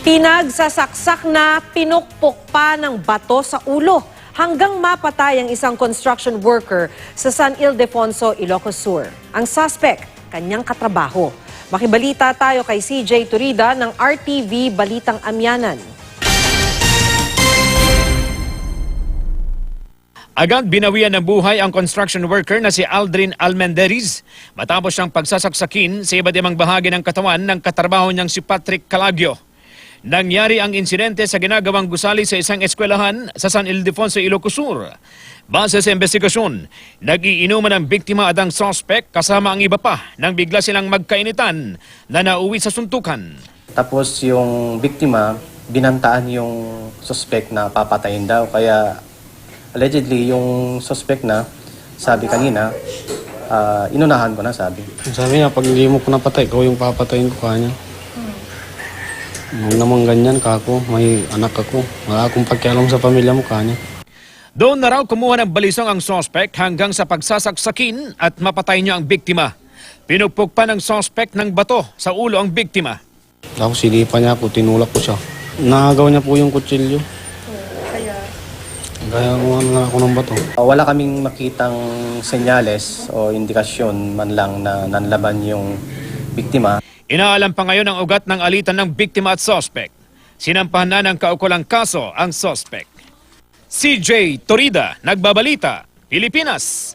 Pinagsasaksak na pinukpok pa ng bato sa ulo hanggang mapatay ang isang construction worker sa San Ildefonso, Ilocos Sur. Ang suspect, kanyang katrabaho. Makibalita tayo kay CJ Turida ng RTV Balitang Amyanan. Agad binawian ng buhay ang construction worker na si Aldrin Almenderiz matapos siyang pagsasaksakin sa iba't ibang bahagi ng katawan ng katrabaho niyang si Patrick Calagio. Nangyari ang insidente sa ginagawang gusali sa isang eskwelahan sa San Ildefonso, Ilocos Sur. Base sa investigasyon, nag-iinuman ang biktima at ang suspect kasama ang iba pa nang bigla silang magkainitan na nauwi sa suntukan. Tapos yung biktima, binantaan yung suspect na papatayin daw. Kaya allegedly yung suspect na, sabi kanina, inunahan ko na sabi. Sabi niya, pag hindi mo ko napatay, ikaw yung papatayin ko kanya. Huwag naman ganyan ka ako, may anak ako. Wala akong pakialam sa pamilya mo kanya. Doon na raw kumuha ng balisong ang suspect hanggang sa pagsasaksakin at mapatay niya ang biktima. Pinugpok pa ng suspect ng bato sa ulo ang biktima. Tapos silipan niya ako, tinulak ko siya. Nakagaw niya po yung kutsilyo. Kaya kuha na ako ng bato. Wala kaming makitang senyales o indikasyon man lang na nanlaban yung biktima. Inaalam pa ngayon ang ugat ng alitan ng biktima at suspect. Sinampahan na ng kaukulang kaso ang suspect. CJ Torida, Nagbabalita, Pilipinas.